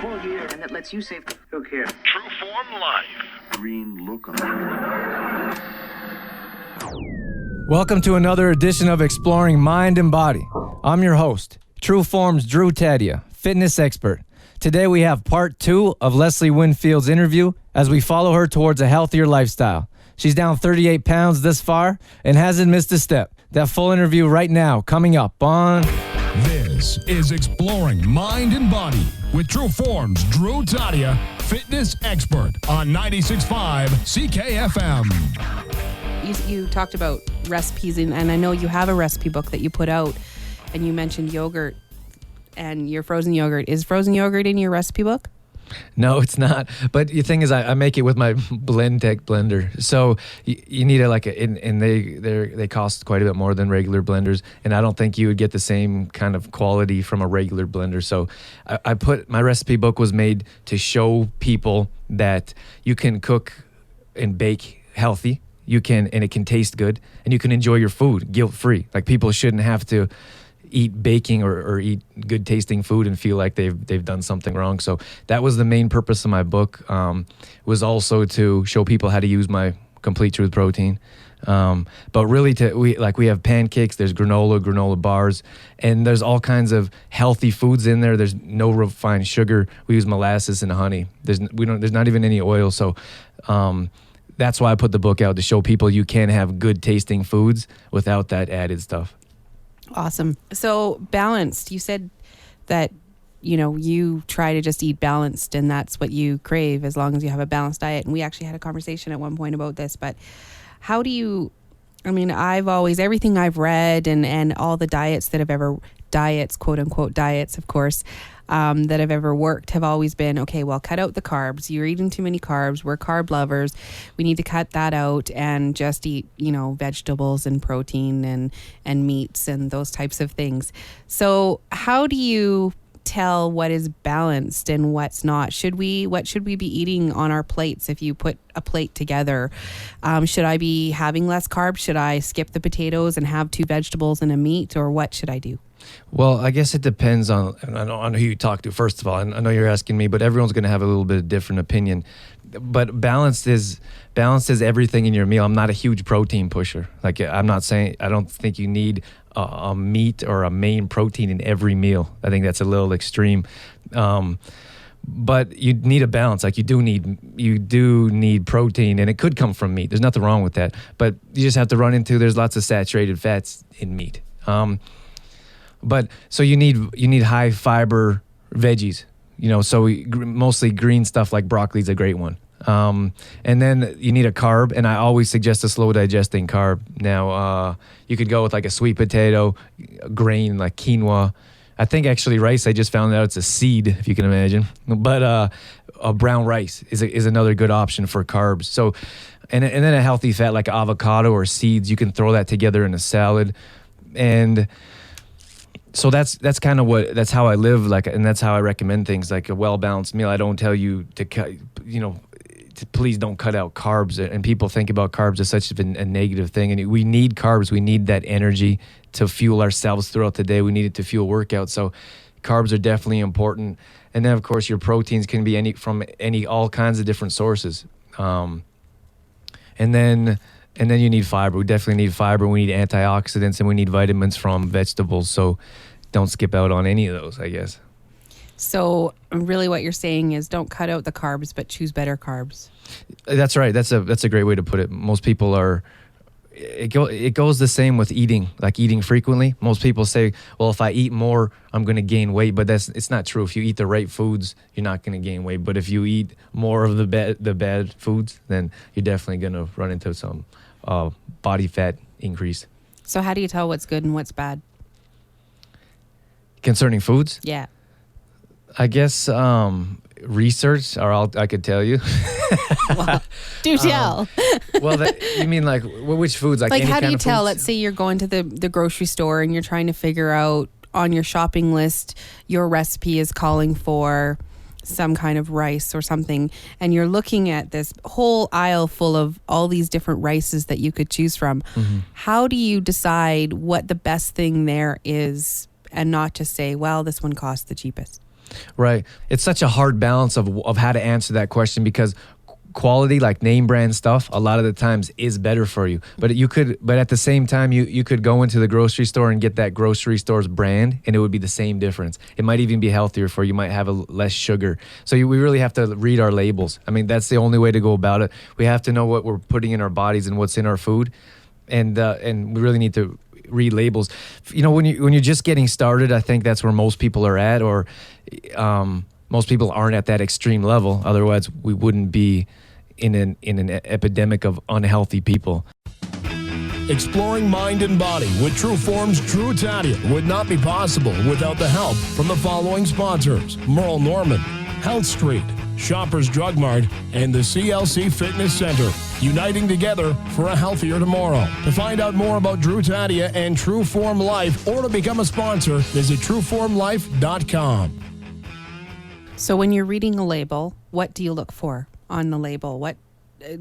full year. And that lets you save. Who cares? True Form Life. Green look on. Welcome to another edition of Exploring Mind and Body. I'm your host, True Form's Drew Tadia, fitness expert. Today we have part 2 of Leslie Winfield's interview as we follow her towards a healthier lifestyle. She's down 38 pounds this far and hasn't missed a step. That full interview right now coming up on... This is Exploring Mind and Body with True Form's Drew Tadia, fitness expert on 96.5 CKFM. You talked about recipes, and I know you have a recipe book that you put out, and you mentioned yogurt and your frozen yogurt. Is frozen yogurt in your recipe book? No, it's not. But the thing is, I make it with my Blendtec blender. So you need and they cost quite a bit more than regular blenders. And I don't think you would get the same kind of quality from a regular blender. So I put my recipe book was made to show people that you can cook and bake healthy. You can, and it can taste good, and you can enjoy your food guilt-free. Like, people shouldn't have to eat baking or eat good tasting food and feel like they've done something wrong. So that was the main purpose of my book, was also to show people how to use my Complete Truth protein. But really we have pancakes, there's granola bars, and there's all kinds of healthy foods in there. There's no refined sugar. We use molasses and honey. There's not even any oil. So that's why I put the book out, to show people you can have good tasting foods without that added stuff. Awesome. So balanced, you said that, you try to just eat balanced and that's what you crave as long as you have a balanced diet. And we actually had a conversation at one point about this, but how do you, I've always, everything I've read and all the diets, quote unquote diets, of course, that have ever worked have always been, okay, well, cut out the carbs. You're eating too many carbs. We're carb lovers. We need to cut that out and just eat, vegetables and protein and meats and those types of things. So how do you tell what is balanced and what's not? What should we be eating on our plates if you put a plate together? Should I be having less carbs? Should I skip the potatoes and have 2 vegetables and a meat, or what should I do? Well, I guess it depends on who you talk to, first of all. I know you're asking me, but everyone's going to have a little bit of different opinion. But balanced is everything in your meal. I'm not a huge protein pusher. Like, I'm not saying, I don't think you need a meat or a main protein in every meal. I think that's a little extreme. But you need a balance. Like, you do need protein, and it could come from meat. There's nothing wrong with that. But you just have to run into, there's lots of saturated fats in meat. But so you need high fiber veggies, so mostly green stuff like broccoli is a great one. And then you need a carb, and I always suggest a slow digesting carb. Now, you could go with like a sweet potato, grain like quinoa. I think actually rice, I just found out it's a seed, if you can imagine. But a brown rice is another good option for carbs. So, and then a healthy fat like avocado or seeds, you can throw that together in a salad. And so that's kind of that's how I live, and that's how I recommend things, like a well-balanced meal. I don't tell you to cut, please don't cut out carbs. And people think about carbs as such a negative thing. And we need carbs. We need that energy to fuel ourselves throughout the day. We need it to fuel workouts. So carbs are definitely important. And then, of course, your proteins can be all kinds of different sources. And then you need fiber. We definitely need fiber. We need antioxidants, and we need vitamins from vegetables. So don't skip out on any of those, I guess. So really what you're saying is don't cut out the carbs, but choose better carbs. That's right. That's a great way to put it. Most people are... It goes the same with eating frequently. Most people say, well, if I eat more, I'm going to gain weight. But it's not true. If you eat the right foods, you're not going to gain weight. But if you eat more of the bad foods, then you're definitely going to run into some body fat increase. So how do you tell what's good and what's bad? Concerning foods? Yeah. I guess research, or I could tell you. Well, do tell. You mean like which foods? Like any how do kind you of tell? foods? Let's say you're going to the grocery store and you're trying to figure out on your shopping list, your recipe is calling for some kind of rice or something, and you're looking at this whole aisle full of all these different rices that you could choose from. Mm-hmm. How do you decide what the best thing there is and not just say, well, this one costs the cheapest? Right. It's such a hard balance of how to answer that question, because quality, like name brand stuff, a lot of the times is better for you. But at the same time, you could go into the grocery store and get that grocery store's brand, and it would be the same difference. It might even be healthier for you. You might have less sugar. So we really have to read our labels. I mean, that's the only way to go about it. We have to know what we're putting in our bodies and what's in our food, and we really need to read labels. You know, when you're just getting started, I think that's where most people are at, or most people aren't at that extreme level. Otherwise, we wouldn't be in an epidemic of unhealthy people. Exploring mind and body with True Form's Drew Tadia would not be possible without the help from the following sponsors: Merle Norman, Health Street, Shoppers Drug Mart, and the CLC Fitness Center, uniting together for a healthier tomorrow. To find out more about Drew Tadia and True Form Life, or to become a sponsor, visit trueformlife.com. So when you're reading a label, what do you look for on the label? What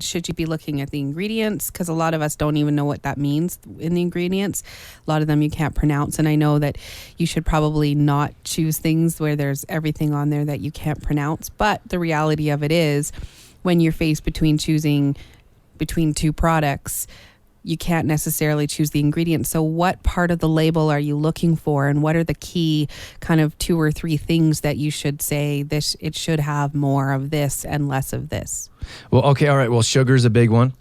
should you be looking at? The ingredients? Because a lot of us don't even know what that means in the ingredients. A lot of them you can't pronounce. And I know that you should probably not choose things where there's everything on there that you can't pronounce. But the reality of it is, when you're faced between choosing between two products, you can't necessarily choose the ingredients. So what part of the label are you looking for, and what are the key kind of 2 or 3 things that you should say this, it should have more of this and less of this? Well, okay, all right. Well, sugar's a big one.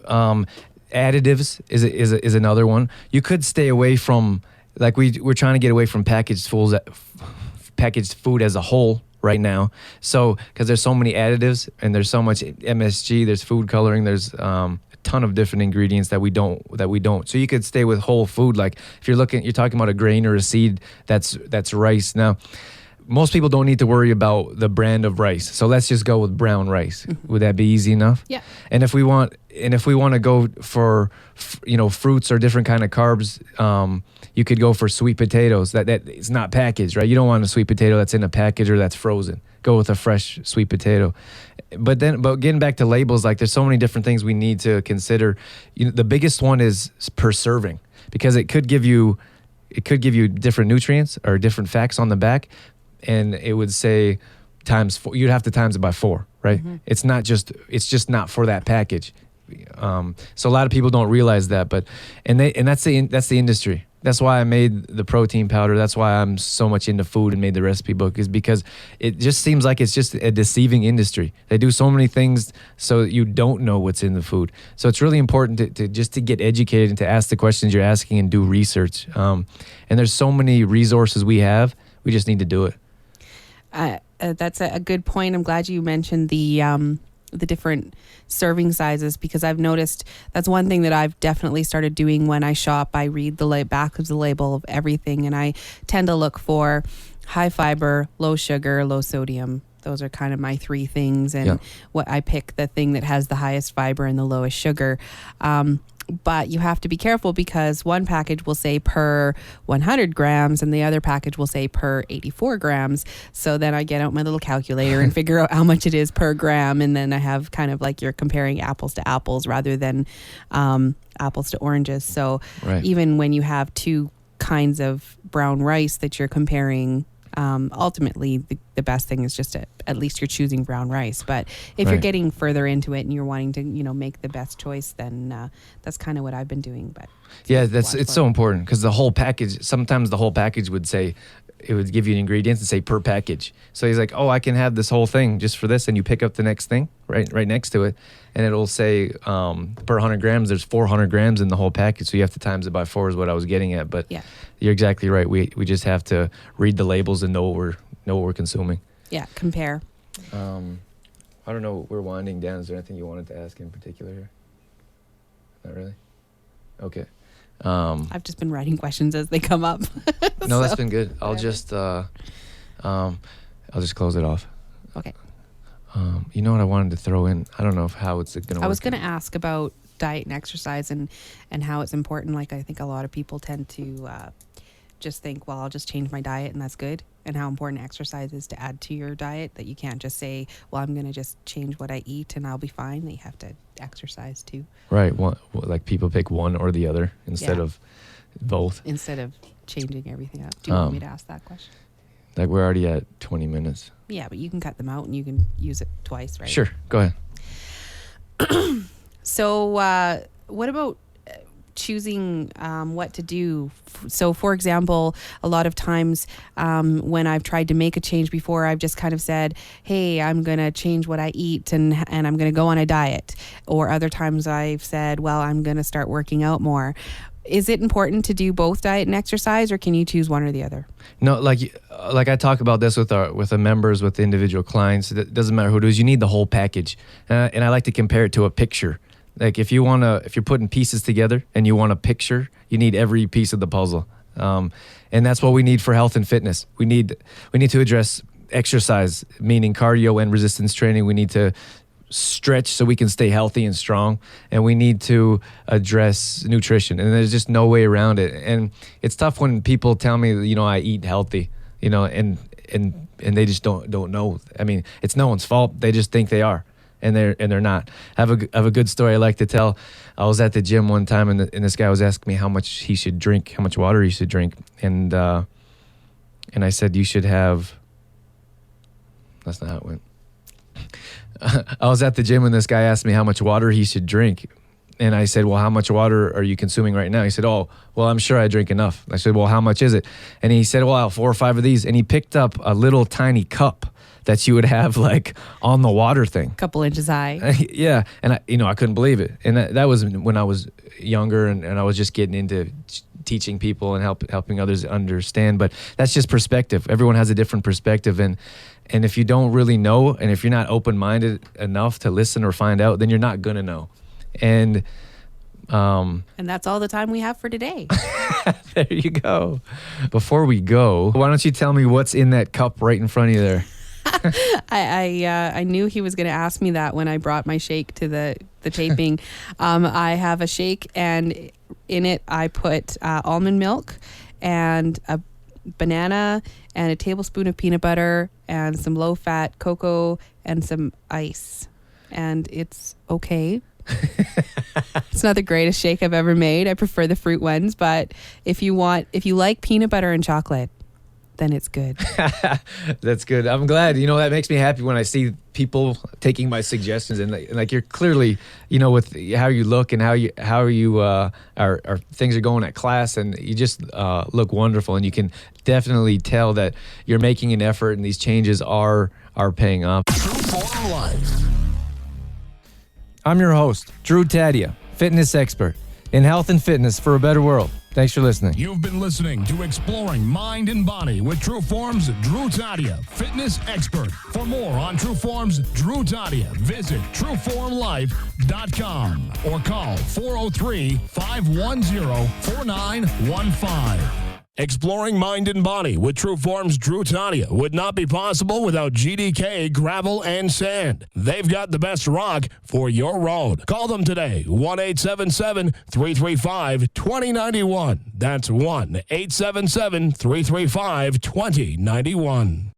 Additives is another one. You could stay away from, like we're trying to get away from packaged food as a whole right now. So, because there's so many additives and there's so much MSG, there's food coloring, there's ton of different ingredients that we don't. So you could stay with whole food. Like if you're talking about a grain or a seed that's rice. Now, most people don't need to worry about the brand of rice. So let's just go with brown rice. Mm-hmm. Would that be easy enough? Yeah. And if we want to go for fruits or different kind of carbs, you could go for sweet potatoes. That is not packaged, right? You don't want a sweet potato that's in a package or that's frozen. Go with a fresh sweet potato. But getting back to labels, like there's so many different things we need to consider. The biggest one is per serving, because it could give you different nutrients or different facts on the back, and it would say times 4. You'd have to times it by 4, right? Mm-hmm. It's just not for that package. So a lot of people don't realize that, and that's the industry. That's why I made the protein powder. That's why I'm so much into food and made the recipe book, is because it just seems like it's just a deceiving industry. They do so many things so that you don't know what's in the food. So it's really important to get educated and to ask the questions you're asking and do research. And there's so many resources we have. We just need to do it. That's a good point. I'm glad you mentioned the different serving sizes, because I've noticed that's one thing that I've definitely started doing when I shop. I read the back of the label of everything, and I tend to look for high fiber, low sugar, low sodium. Those are kind of my 3 things, and what I pick the thing that has the highest fiber and the lowest sugar. But you have to be careful, because one package will say per 100 grams and the other package will say per 84 grams. So then I get out my little calculator and figure out how much it is per gram. And then I have kind of like you're comparing apples to apples rather than apples to oranges. So even when you have 2 kinds of brown rice that you're comparing, ultimately the best thing is just at least you're choosing brown rice. But if you're getting further into it and you're wanting to make the best choice, then that's kind of what I've been doing. But it's so important, because sometimes the whole package would say, it would give you ingredients and say per package. So he's like, oh, I can have this whole thing just for this, and you pick up the next thing right next to it, and it'll say per 100 grams, there's 400 grams in the whole package, so you have to times it by 4 is what I was getting at. But you're exactly right. We just have to read the labels and know what we're consuming. Yeah, compare. I don't know. We're winding down. Is there anything you wanted to ask in particular here? Not really? Okay. I've just been writing questions as they come up. No, that's been good. I'll just close it off. Okay. You know what I wanted to throw in? I don't know how it's going to work. I was going to ask about diet and exercise and how it's important. Like, I think a lot of people tend to just think, well, I'll just change my diet and that's good. And how important exercise is to add to your diet, that you can't just say, well, I'm going to just change what I eat and I'll be fine. That you have to exercise too. Right. Like people pick one or the other instead of both. Instead of changing everything up. Do you want me to ask that question? Like we're already at 20 minutes. Yeah, but you can cut them out and you can use it twice, right? Sure, go ahead. So what about choosing what to do? So, for example, a lot of times when I've tried to make a change before, I've just kind of said, hey, I'm going to change what I eat and I'm going to go on a diet. Or other times I've said, well, I'm going to start working out more. Is it important to do both diet and exercise, or can you choose one or the other? No, like I talk about this with the members, with the individual clients. It doesn't matter who it is. You need the whole package, and I like to compare it to a picture. Like if you're putting pieces together and you want a picture, you need every piece of the puzzle, and that's what we need for health and fitness. We need to address exercise, meaning cardio and resistance training. We need to stretch so we can stay healthy and strong, and we need to address nutrition, and there's just no way around it. And it's tough when people tell me, I eat healthy, and they just don't know. I mean, it's no one's fault. They just think they are, and they're not. I have a good story I like to tell. I was at the gym one time, and this guy was asking me how much he should drink, how much water he should drink, and I said you should have. That's not how it went. I was at the gym and this guy asked me how much water he should drink. And I said, well, how much water are you consuming right now? He said, oh, well, I'm sure I drink enough. I said, well, how much is it? And he said, well, 4 or 5 of these. And he picked up a little tiny cup that you would have like on the water thing. Couple inches high. Yeah. And I couldn't believe it. And that was when I was younger and I was just getting into teaching people and helping others understand. But that's just perspective. Everyone has a different perspective. And if you don't really know, and if you're not open-minded enough to listen or find out, then you're not going to know. And that's all the time we have for today. There you go. Before we go, why don't you tell me what's in that cup right in front of you there? I knew he was going to ask me that when I brought my shake to the taping. I have a shake, and in it I put almond milk and a banana and a tablespoon of peanut butter and some low-fat cocoa and some ice. And it's okay. It's not the greatest shake I've ever made. I prefer the fruit ones, but if you like peanut butter and chocolate, then it's good. That's good. I'm glad. That makes me happy when I see people taking my suggestions and like you're clearly, with how you look and how you are things are going at class, and you just look wonderful, and you can definitely tell that you're making an effort and these changes are paying off. True Form Life. I'm your host, Drew Tadia, fitness expert in health and fitness for a better world. Thanks for listening. You've been listening to Exploring Mind and Body with True Form's Drew Tadia, fitness expert. For more on True Form's Drew Tadia, visit trueformlife.com or call 403-510-4915. Exploring Mind and Body with True Form's Drew Tadia would not be possible without GDK Gravel and Sand. They've got the best rock for your road. Call them today, 1-877-335-2091. That's 1-877-335-2091.